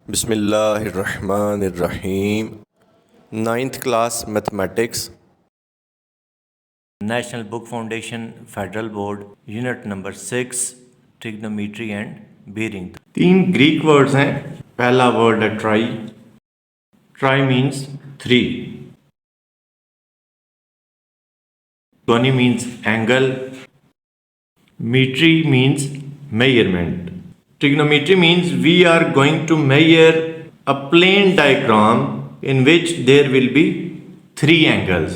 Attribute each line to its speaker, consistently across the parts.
Speaker 1: बिस्मिल्लाहिर्रहमानिर्रहीम। Ninth class mathematics,
Speaker 2: national book foundation federal board unit number 6 trigonometry and bearing. 3 Greek words हैं। पहला word है tri. Tri means 3। Goni means angle. Metry means measurement. Trigonometry means we are going to measure a plane diagram in which there will be 3 angles.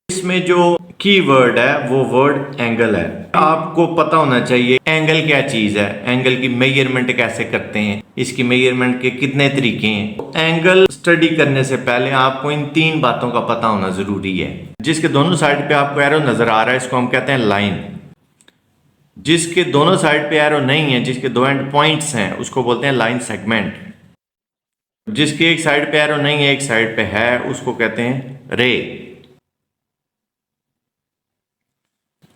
Speaker 2: इसमें जो की word है वो word angle है। आपको पता होना चाहिए एंगल क्या चीज है, एंगल की मेजरमेंट कैसे करते हैं, इसकी मेजरमेंट के कितने तरीके हैं। एंगल स्टडी करने से पहले आपको इन 3 बातों का पता होना जरूरी है। जिसके दोनों साइड पे आपको एरो नजर आ रहा है इसको हम कहते हैं लाइन। जिसके दोनों साइड पे एरो नहीं है, जिसके 2 एंड पॉइंट्स हैं, उसको बोलते हैं लाइन सेगमेंट। जिसके एक साइड पे एरो नहीं है, एक साइड पे है, उसको कहते हैं रे।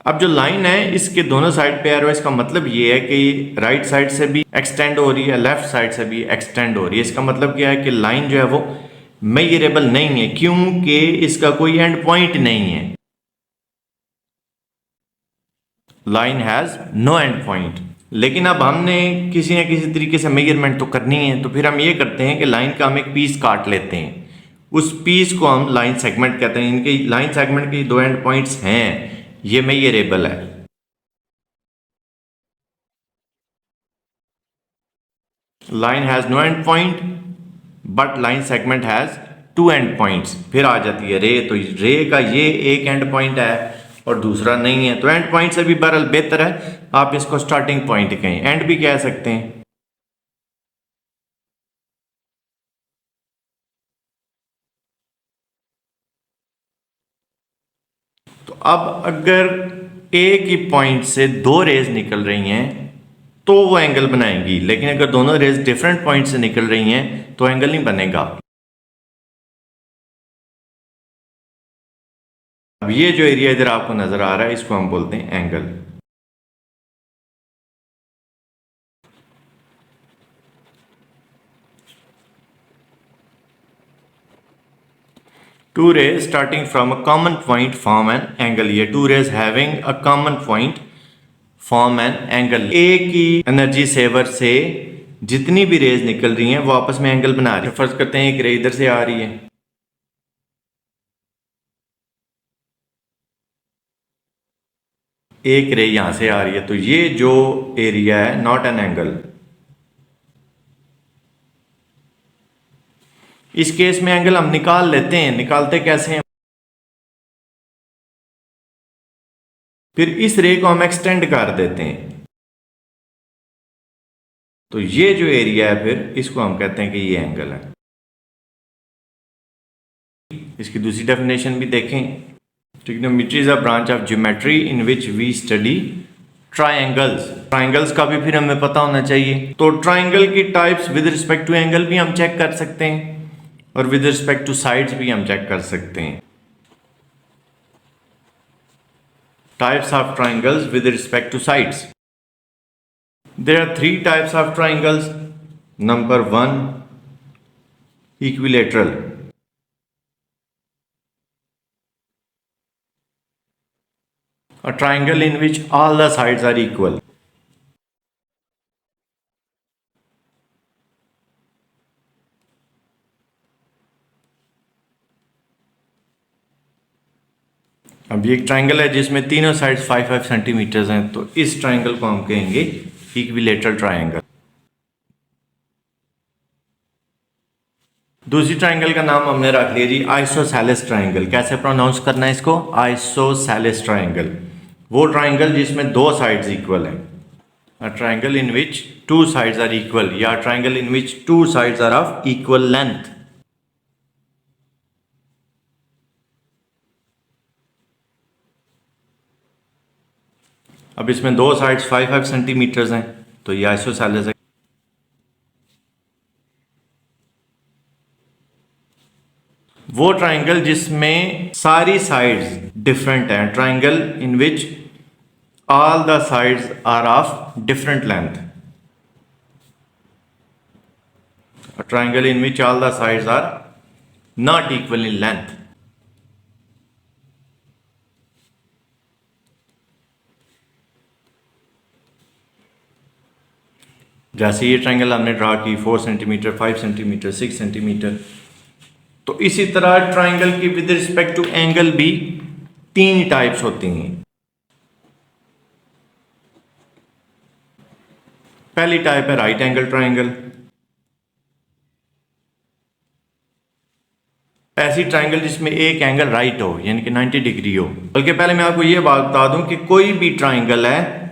Speaker 2: अब जो लाइन है इसके दोनों साइड पे एरो, इसका मतलब ये है कि राइट साइड से भी एक्सटेंड हो रही है, लेफ्ट साइड से भी एक्सटेंड हो रही है। इसका मतलब क्या है कि लाइन जो है वो मेजरेबल नहीं है, क्योंकि इसका कोई एंड पॉइंट नहीं है। Line has no end point. लेकिन अब हमने किसी न किसी तरीके से मेजरमेंट तो करनी है, तो फिर हम ये करते हैं कि लाइन का हम एक पीस काट लेते हैं। उस पीस को हम लाइन सेगमेंट कहते हैं। इनके लाइन सेगमेंट के 2 एंड पॉइंट्स हैं, ये मेजरेबल है। Line has no end point but line segment has 2 end points. फिर आ जाती है रे। तो रे का ये एक एंड पॉइंट है और दूसरा नहीं है, तो एंड पॉइंट से भी बहरहाल बेहतर है आप इसको स्टार्टिंग पॉइंट कहें, एंड भी कह सकते हैं। तो अब अगर एक ही पॉइंट से 2 रेज निकल रही हैं तो वो एंगल बनाएंगी, लेकिन अगर दोनों रेज डिफरेंट पॉइंट से निकल रही हैं तो एंगल नहीं बनेगा। अब ये जो एरिया इधर आपको नजर आ रहा है इसको हम बोलते हैं angle. Two rays starting from a common point form an angle। ये 2 rays having a common point form an angle। एक ही एनर्जी सेवर से जितनी भी रेज निकल रही हैं वो आपस में एंगल बना रही है। फर्ज करते हैं एक रे इधर से आ रही है, एक रे यहां से आ रही है, तो ये जो एरिया है नॉट एन एंगल। इस केस में एंगल हम निकाल लेते हैं। निकालते कैसे हैं? फिर इस रे को हम एक्सटेंड कर देते हैं, तो ये जो एरिया है फिर इसको हम कहते हैं कि ये एंगल है। इसकी दूसरी डेफिनेशन भी देखें। Trigonometry is a branch of geometry in which we study triangles. Triangles का भी फिर हमें पता होना चाहिए। तो ट्राइंगल की types with respect to angle भी हम चेक कर सकते हैं और विद रिस्पेक्ट टू साइड्स भी हम चेक कर सकते हैं। Types of triangles with respect two sides. There are 3 types of triangles. Number 1, equilateral। A triangle in which all the sides are equal। अब ये एक ट्राइंगल है जिसमें तीनों साइड्स 5-5 सेंटीमीटर हैं, तो इस ट्राइंगल को हम कहेंगे इक्विलेटरल ट्राइंगल। दूसरी ट्राइंगल का नाम हमने रख लिया जी आइसोसेलेस ट्राइंगल। कैसे प्रोनाउंस करना है इसको? Isosceles triangle. वो ट्राइंगल जिसमें 2 साइड्स इक्वल हैं। A triangle in which 2 sides are equal, या triangle in which 2 sides are of equal length. अब इसमें 2 साइड्स 5-5 सेंटीमीटर हैं, तो ये आइसोसेलेस है। वो ट्राइंगल जिसमें सारी साइड्स डिफरेंट हैं, triangle in which all the sides are of different length. triangle in which all the sides are not equal in length. जैसे ये ट्रायंगल हमने ड्रा की 4 सेंटीमीटर, 5 सेंटीमीटर, 6 सेंटीमीटर, तो इसी तरह ट्रायंगल की विद रिस्पेक्ट टू एंगल भी 3 types होती हैं। पहली टाइप है राइट एंगल ट्रायंगल। ऐसी ट्रायंगल जिसमें एक एंगल राइट हो, यानी कि 90 डिग्री हो। बल्कि पहले मैं आपको ये बात बता दूं कि कोई भी ट्रायंगल है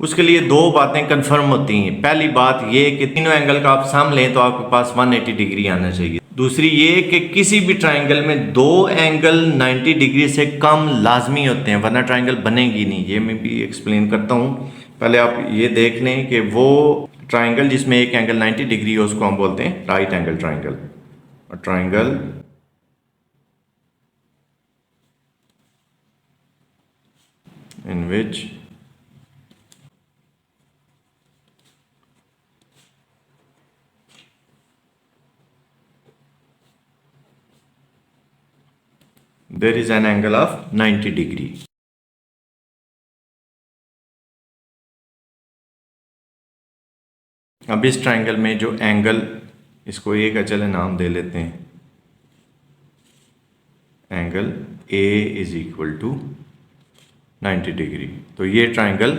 Speaker 2: उसके लिए 2 बातें कंफर्म होती हैं। पहली बात ये कि तीनों एंगल का आप सम लें तो आपके पास 180 डिग्री आना चाहिए। दूसरी ये कि किसी भी ट्रायंगल में 2 एंगल 90 डिग्री से कम लाजमी होते हैं, वरना ट्रायंगल बनेगी नहीं। ये मैं भी एक्सप्लेन करता हूँ। पहले आप ये देख लें कि वो ट्रायंगल जिसमें एक एंगल 90 डिग्री हो उसको हम बोलते हैं राइट एंगल ट्रायंगल। और triangle in which there is an angle of 90 degree. अब इस ट्रायंगल में जो एंगल, इसको ए का चले नाम दे लेते हैं, angle A is equal to 90 degree. तो ये ट्रायंगल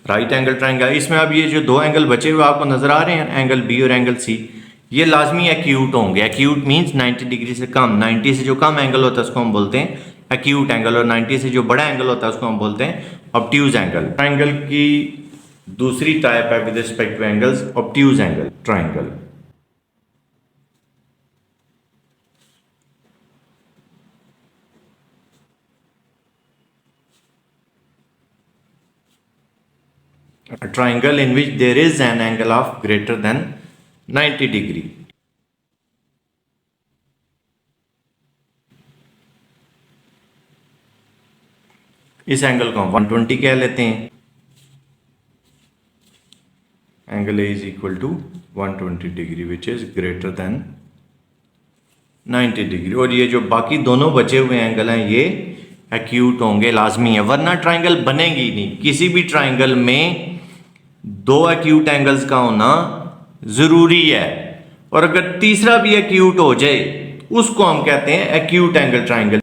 Speaker 2: राइट एंगल ट्रायंगल। इसमें अब ये जो 2 एंगल बचे हुए आपको नजर आ रहे हैं, एंगल बी और एंगल सी, ये लाजमी एक्यूट होंगे। एक्यूट मींस 90 डिग्री से कम। 90 से जो कम एंगल होता है उसको हम बोलते हैं एक्यूट एंगल, और 90 से जो बड़ा एंगल होता है उसको हम बोलते हैं ऑब्ट्यूज एंगल। ट्रायंगल की दूसरी टाइप है with respect two angles obtuse angle triangle. A triangle in which there is an angle of greater than 90 degree. इस एंगल को हम 120 कह लेते हैं। Angle A is equal to 120 degree which is greater than 90 degree. और ये जो बाकी दोनों बचे हुए एंगल हैं ये एक्यूट होंगे, लाजमी है, वरना ट्रायंगल बनेगी नहीं। किसी भी ट्रायंगल में 2 एक्यूट एंगल्स का होना जरूरी है, और अगर तीसरा भी एक्यूट हो जाए उसको हम कहते हैं एक्यूट एंगल ट्रायंगल।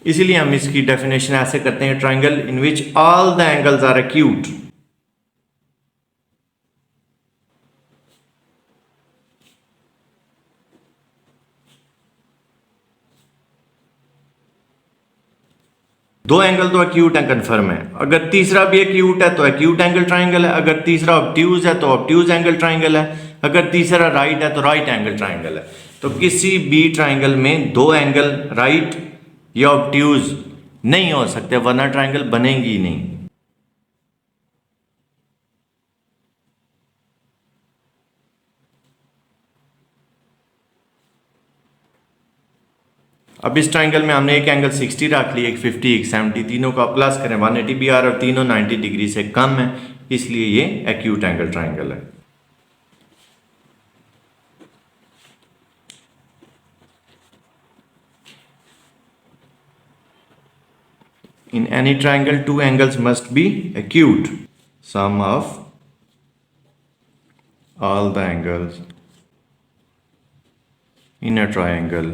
Speaker 2: इसीलिए हम इसकी डेफिनेशन ऐसे करते हैं, triangle in which all the angles are acute. दो एंगल तो एक्यूट है, कंफर्म है। अगर तीसरा भी एक्यूट है तो एक्यूट एंगल ट्रायंगल है। अगर तीसरा ऑब्ट्यूज है तो ऑब्ट्यूज एंगल ट्रायंगल है। अगर तीसरा राइट है तो राइट एंगल ट्रायंगल है। तो किसी भी ट्रायंगल में 2 एंगल राइट या ऑब्ट्यूज नहीं हो सकते, वरना ट्रायंगल बनेगी नहीं। अब इस ट्रायंगल में हमने एक एंगल 60 रख लिया, एक 50, एक 70, तीनों का प्लस करें 180 भी आ रहा है, और तीनों 90 डिग्री से कम है, इसलिए ये एक्यूट एंगल ट्रायंगल है। In any triangle, 2 angles must be acute. Sum of all the angles in a triangle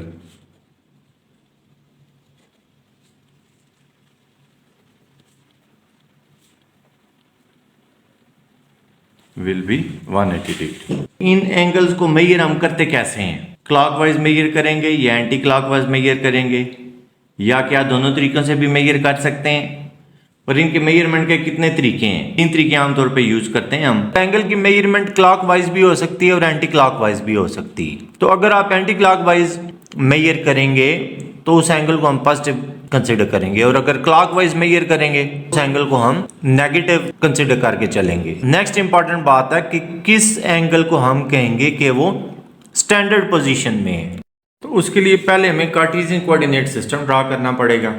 Speaker 2: will be 180 degree. In angles को मेजर हम करते कैसे हैं? क्लॉकवाइज मेजर करेंगे या एंटी क्लॉकवाइज मेजर करेंगे, या क्या दोनों तरीकों से भी मेजर कर सकते हैं? और इनके मेजरमेंट के कितने तरीके हैं? 3 तरीके आमतौर पे यूज करते हैं हम। एंगल की मेजरमेंट क्लॉकवाइज भी हो सकती है और एंटी क्लॉकवाइज भी हो सकती है। तो अगर आप एंटी क्लॉकवाइज मेजर करेंगे तो उस एंगल को हम पॉजिटिव कंसिडर करेंगे, और अगर क्लॉकवाइज मेजर करेंगे उस एंगल को हम नेगेटिव कंसिडर करके चलेंगे। नेक्स्ट इंपॉर्टेंट बात है कि किस एंगल को हम कहेंगे कि वो स्टैंडर्ड पोजीशन में है। तो उसके लिए पहले हमें कार्टेशियन कोऑर्डिनेट सिस्टम ड्रा करना पड़ेगा।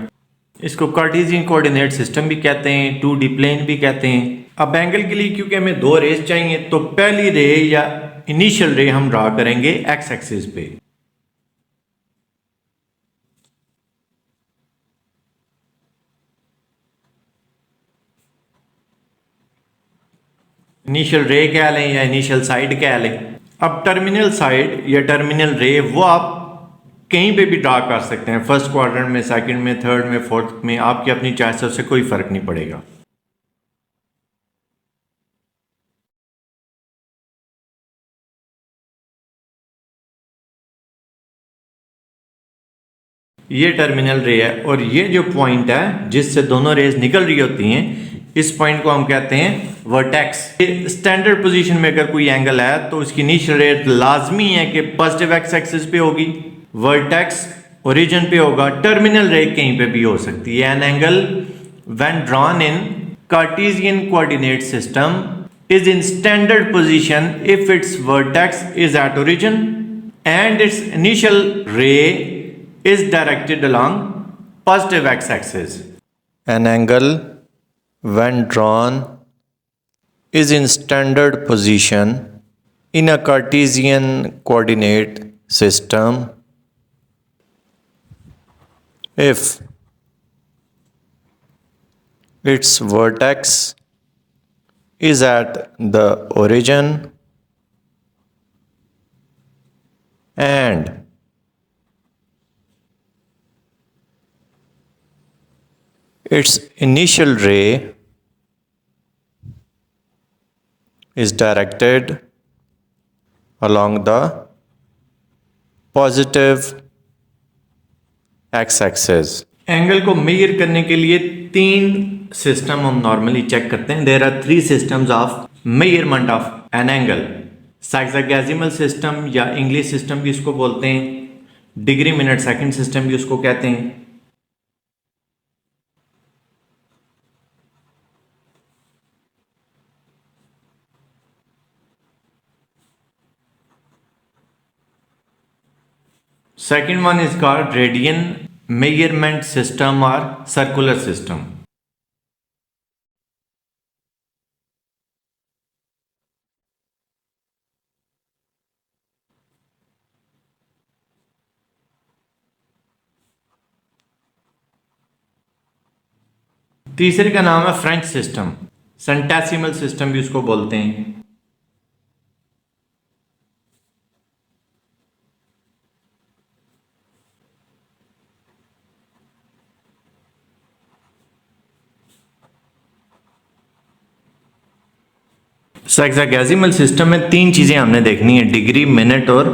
Speaker 2: इसको कार्टेशियन कोऑर्डिनेट सिस्टम भी कहते हैं, 2D प्लेन भी कहते हैं। अब एंगल के लिए क्योंकि हमें दो रेज चाहिए तो पहली रे या इनिशियल रे हम ड्रा करेंगे एक्स एक्सिस पे। इनिशियल रे कह लें या इनिशियल साइड कह लें। अब टर्मिनल साइड या टर्मिनल रे वो आप कहीं पे भी ड्रा कर सकते हैं, फर्स्ट क्वाड्रेंट में, सेकंड में, थर्ड में, फोर्थ में, आपकी अपनी चॉइस से कोई फर्क नहीं पड़ेगा। ये टर्मिनल रे है और ये जो पॉइंट है जिससे दोनों रेज निकल रही होती हैं, इस पॉइंट को हम कहते हैं वर्टेक्स। स्टैंडर्ड पोजीशन में अगर कोई एंगल है तो उसकी इनिशियल रे लाजमी है कि पॉजिटिव एक्स एक्सिस पे होगी, वर्टेक्स ओरिजिन पे होगा, टर्मिनल रे कहीं पे भी हो सकती है। An angle when drawn in Cartesian coordinate system is in standard position if its vertex is at origin and its initial ray is directed along positive x-axis.
Speaker 1: An angle when drawn is in standard position in a Cartesian coordinate system if its vertex is at the origin and its initial ray is directed along the positive x-axis.
Speaker 2: Angle को major करने के लिए तीन system हम normally check करते हैं। There are three systems of measurement of an angle. Sexagesimal system या English system भी इसको बोलते हैं, डिग्री मिनट सेकंड सिस्टम भी उसको कहते हैं। Second one is called radian measurement system or circular system. तीसरे का नाम है फ्रेंच सिस्टम, सेंटेसिमल सिस्टम भी उसको बोलते हैं। सेक्सागेसिमल सिस्टम में तीन चीजें हमने देखनी है, डिग्री, मिनट और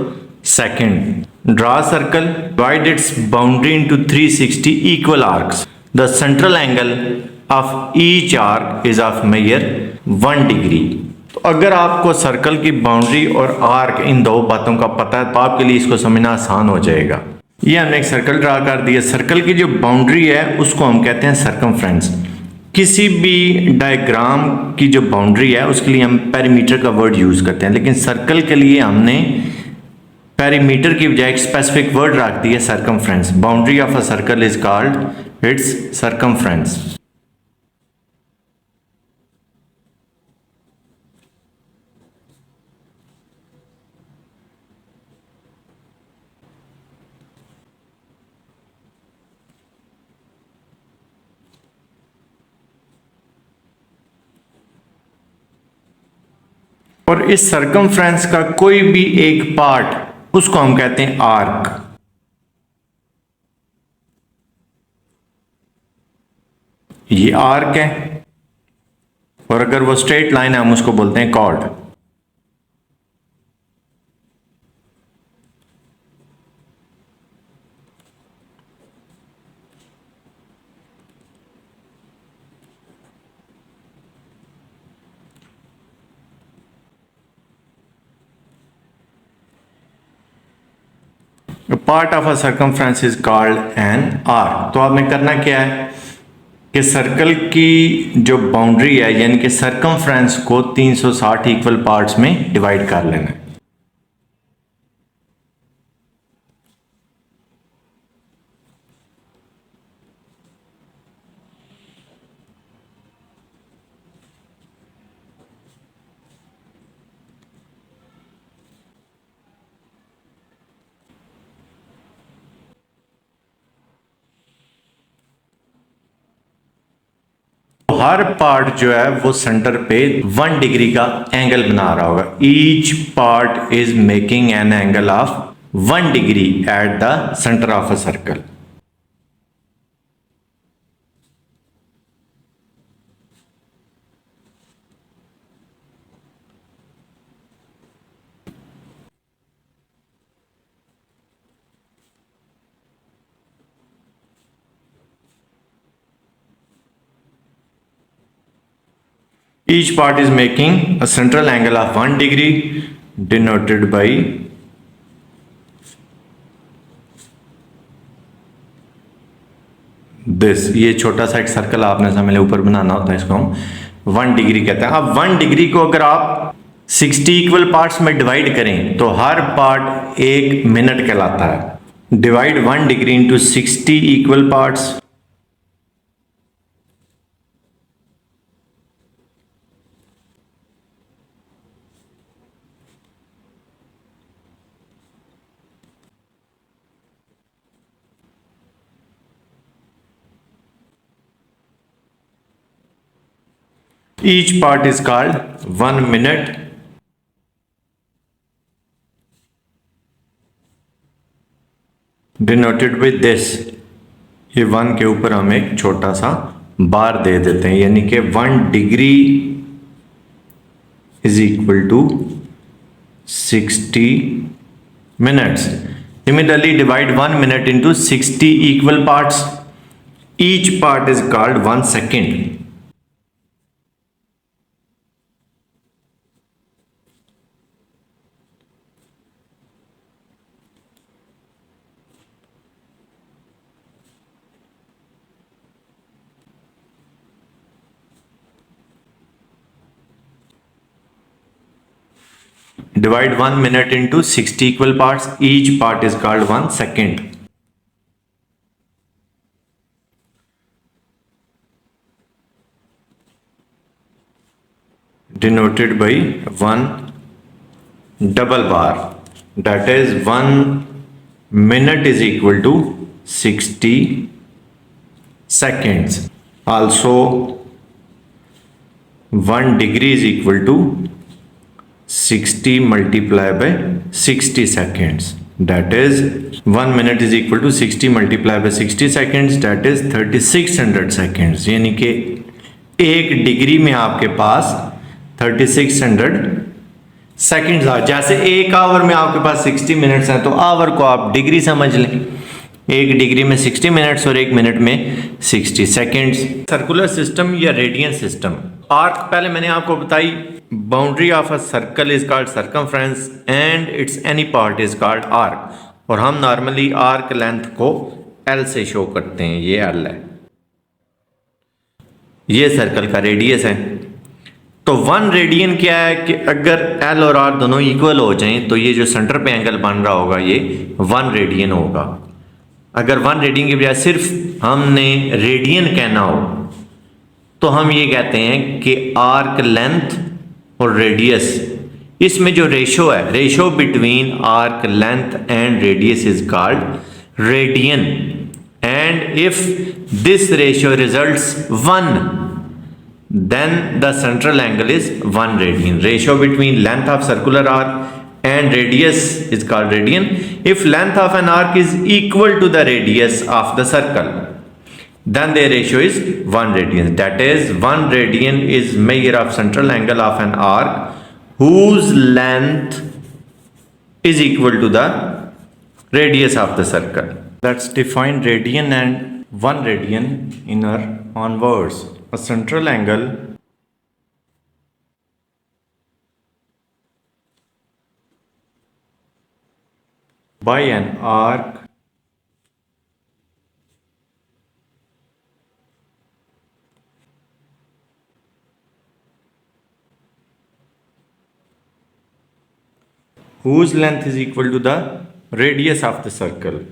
Speaker 2: second. Draw circle, divide its boundary into 360 equal arcs. The central angle of each arc is of measure 1 degree. तो अगर आपको सर्कल की बाउंड्री और आर्क इन दो बातों का पता है तो आपके लिए इसको समझना आसान हो जाएगा। ये हमने एक सर्कल ड्रा कर दिया। सर्कल की जो बाउंड्री है उसको हम कहते हैं सर्कमफ्रेंस। किसी भी डायग्राम की जो बाउंड्री है उसके लिए हम पेरीमीटर का वर्ड यूज करते हैं, लेकिन सर्कल के लिए हमने पेरीमीटर की बजाय एक स्पेसिफिक वर्ड रख दिया, circumference. Boundary of a circle is called its circumference. और इस सर्कमफ्रेंस का कोई भी एक पार्ट उसको हम कहते हैं आर्क। ये आर्क है और अगर वो स्ट्रेट लाइन है हम उसको बोलते हैं chord. Part of a circumference is called an arc. तो आपने करना क्या है कि सर्कल की जो बाउंड्री है यानी कि सर्कमफ्रेंस को 360 इक्वल पार्ट्स में डिवाइड कर लेना है। हर पार्ट जो है वो सेंटर पे 1 डिग्री का एंगल बना रहा होगा. Each part is making an angle of 1 degree at the centre of a circle. Each part is making a central angle of 1 degree denoted by this. ये छोटा सा एक सर्कल आपने सामने ऊपर बनाना होता है, इसको हम 1 डिग्री कहते हैं. अब 1 डिग्री को अगर आप 60 इक्वल पार्ट्स में डिवाइड करें तो हर पार्ट 1 मिनट कहलाता है. Divide 1 degree into 60 equal parts. Each part is called 1 minute. Denoted with this. ये 1 के ऊपर हम एक छोटा सा बार दे देते हैं, यानी कि 1 degree is equal to 60 minutes. Similarly, divide 1 minute into 60 equal parts. Each part is called 1 second. Divide 1 minute into 60 equal parts. Each part is called 1 second. Denoted by 1 double bar. That is 1 minute is equal to 60 seconds. Also 1 degree is equal to 60 multiplied by 60 seconds. That is 1 minute is equal to 60 multiplied by 60 seconds. That is 3600 seconds. यानी कि 1 degree में आपके पास 3600 seconds आ. जैसे 1 our में आपके पास 60 minutes हैं तो our को आप डिग्री समझ लें. 1 डिग्री में 60 मिनट्स और 1 मिनट में 60 सेकेंड्स. सर्कुलर सिस्टम या रेडियन सिस्टम. आर्क पहले मैंने आपको बताई. Boundary of a circle is called circumference and it's any part is called arc. और हम नॉर्मली आर्क लेंथ को एल से शो करते हैं. ये एल है, ये सर्कल का रेडियस है. तो 1 रेडियन क्या है कि अगर एल और आर दोनों इक्वल हो जाएं तो ये जो सेंटर पे एंगल बन रहा होगा ये 1 रेडियन होगा. अगर 1 रेडियन की बजाय सिर्फ हमने रेडियन कहना हो तो हम ये कहते हैं कि आर्क लेंथ और रेडियस, इसमें जो रेशो है, ratio between arc length and radius is called radian. And if this ratio results 1, then the central angle is 1 radian. Ratio between length of circular arc and radius is called radian. If length of an arc is equal to the radius of the circle, then their ratio is 1 radian. That is 1 radian is measure of central angle of an arc whose length is equal to the radius of the circle. Let's define radian and 1 radian in our own words. A central angle by an arc whose length is equal to the radius of the circle.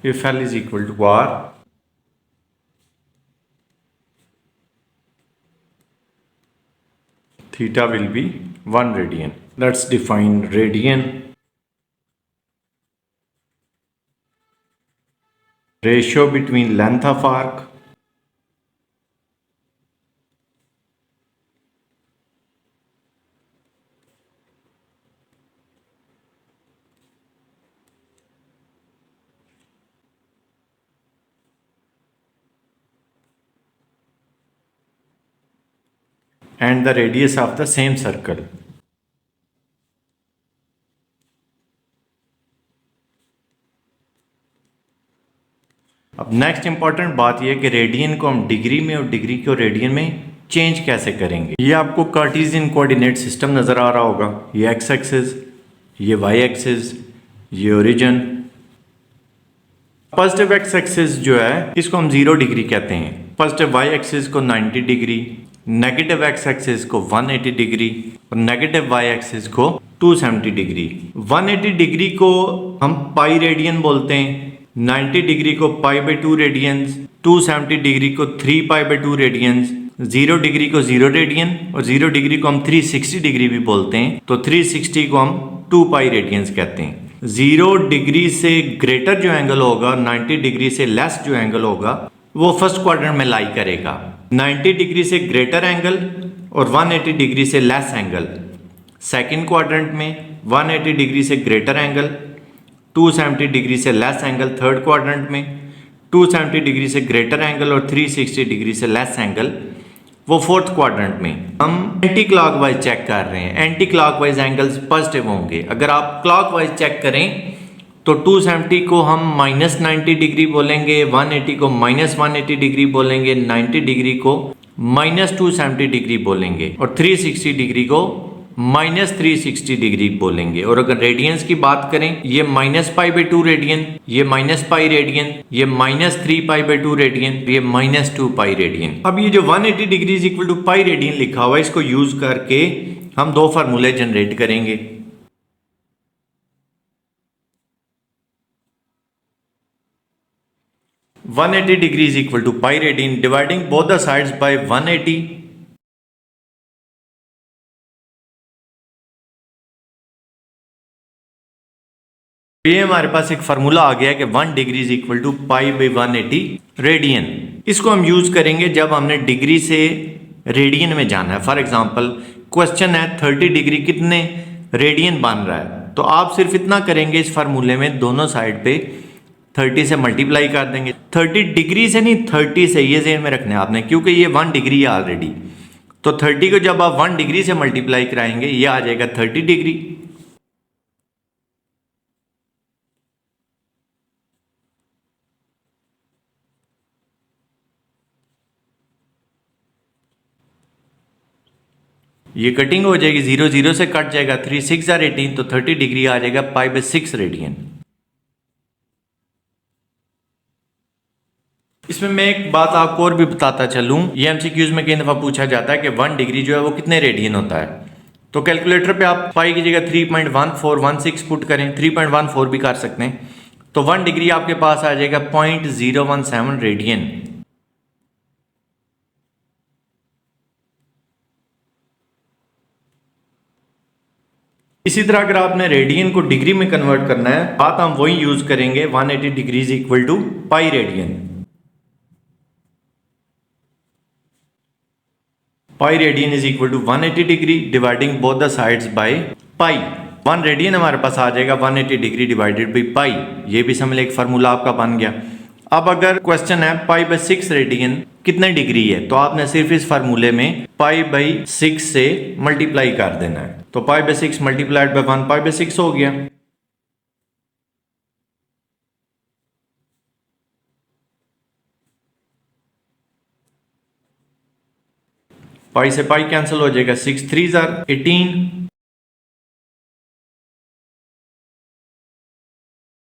Speaker 2: if L is equal to R, theta will be 1 radian. Let's define radian. Ratio between length of arc and the radius of the same circle. अब next important बात यह कि radian को हम degree में और degree को radian में चेंज कैसे करेंगे। ये आपको कार्टेशियन कोऑर्डिनेट सिस्टम नज़र आ रहा होगा। ये एक्स एक्सिस, ये वाई एक्सिस, ये ओरिजिन। पॉजिटिव एक्स एक्सिस जो है इसको हम 0 डिग्री कहते हैं, पॉजिटिव वाई एक्सिस को 90 डिग्री, नेगेटिव एक्स एक्सिस को 180 डिग्री और नेगेटिव वाई एक्सिस को 270 डिग्री। 180 डिग्री को हम पाई रेडियन बोलते हैं, 90 डिग्री को पाई बाई 2 रेडियंस, 270 डिग्री को 3 पाई बाई 2 रेडियंस, 0 डिग्री को 0 रेडियन और 0 डिग्री को हम 360 डिग्री भी बोलते हैं। तो 360 को हम 2 पाई रेडियंस कहते हैं। 0 डिग्री से ग्रेटर जो एंगल होगा, 90 डिग्री से लेस जो एंगल होगा, वो फर्स्ट क्वाड्रेंट में लाई करेगा। 90 डिग्री से ग्रेटर एंगल और 180 डिग्री से लेस एंगल सेकंड क्वाड्रेंट में, 180 डिग्री से ग्रेटर एंगल, 270 डिग्री से लेस एंगल थर्ड क्वाड्रेंट में, 270 डिग्री से ग्रेटर एंगल और 360 डिग्री से लेस एंगल वो फोर्थ क्वाड्रेंट में। हम एंटी क्लॉकवाइज चेक कर रहे हैं, एंटी क्लॉकवाइज एंगल्स पॉजिटिव होंगे। अगर आप क्लॉकवाइज चेक करें तो 270 को हम -90 डिग्री बोलेंगे, 180 को -180 डिग्री बोलेंगे, 90 डिग्री को -270 डिग्री बोलेंगे और 360 डिग्री को -360 डिग्री बोलेंगे। और अगर रेडियंस की बात करें, ये -π/2 रेडियन, ये -π रेडियन, ये -3π/2 रेडियन, ये -2π रेडियन। अब ये जो 180 degree is equal to pi radian लिखा हुआ है, इसको यूज करके हम दो फार्मूले जनरेट करेंगे। (180 degree is equal to pi radian dividing both the sides by 180. ये हमारे पास एक फार्मूला आ गया कि 1 degree is equal to pi by 180 radian. इसको हम यूज करेंगे जब हमने डिग्री से रेडियन में जाना है। फॉर एग्जांपल क्वेश्चन है 30 डिग्री कितने रेडियन बन रहा है, तो आप सिर्फ इतना करेंगे इस फार्मूले में दोनों साइड पे 30 से मल्टीप्लाई कर देंगे। 30 डिग्री से नहीं, 30 से, ये ज़हन में रखना है आपने, क्योंकि ये 1 डिग्री है ऑलरेडी। तो 30 को जब आप 1 डिग्री से मल्टीप्लाई कराएंगे ये आ जाएगा 30 डिग्री। ये कटिंग हो जाएगी, 0 0 से कट जाएगा, 3 6 आर 18, तो 30 डिग्री आ जाएगा पाई बाई 6 रेडियन। इसमें मैं एक बात आपको और भी बताता चलूं, ये एमसीक्यूज में कई दफा पूछा जाता है कि 1 डिग्री जो है वो कितने रेडियन होता है। तो कैलकुलेटर पे आप पाई की जगह 3.1416 पुट करें, 3.14 भी कर सकते हैं, तो 1 डिग्री आपके पास आ जाएगा 0.017 रेडियन। इसी तरह अगर आपने रेडियन को डिग्री में कन्वर्ट करना है, बात हम वही यूज करेंगे, 180 degree is equal to pi radian. Pi radian is equal to 180 degree dividing both the sides by pi. 1 radian हमारे पास आ जाएगा 180 डिग्री डिवाइडेड बाई पाई। ये भी समझ एक फार्मूला आपका बन गया। अब अगर क्वेश्चन है पाई बाई 6 रेडियन कितने डिग्री है, तो आपने सिर्फ इस फार्मूले में पाई बाई 6 से मल्टीप्लाई कर देना है। तो pi by 6 multiplied by 1 pi by 6 हो गया। पाई से पाई कैंसिल हो जाएगा, 6 3 आर 18,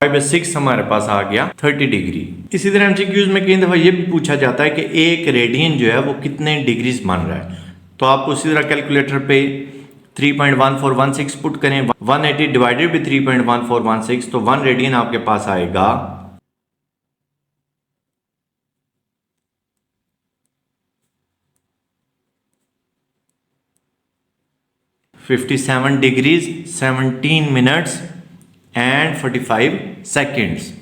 Speaker 2: पाई बाई 6 हमारे पास आ गया 30 डिग्री। इसी तरह एमसीक्यूज में कई दफा ये भी पूछा जाता है कि एक रेडियन जो है वो कितने डिग्रीज बन रहा है, तो आप उसी तरह कैलकुलेटर पे 3.1416 पुट करें, 180 डिवाइडेड बाई 3.1416, तो 1 रेडियन आपके पास आएगा 57 degrees 17 minutes and 45 seconds.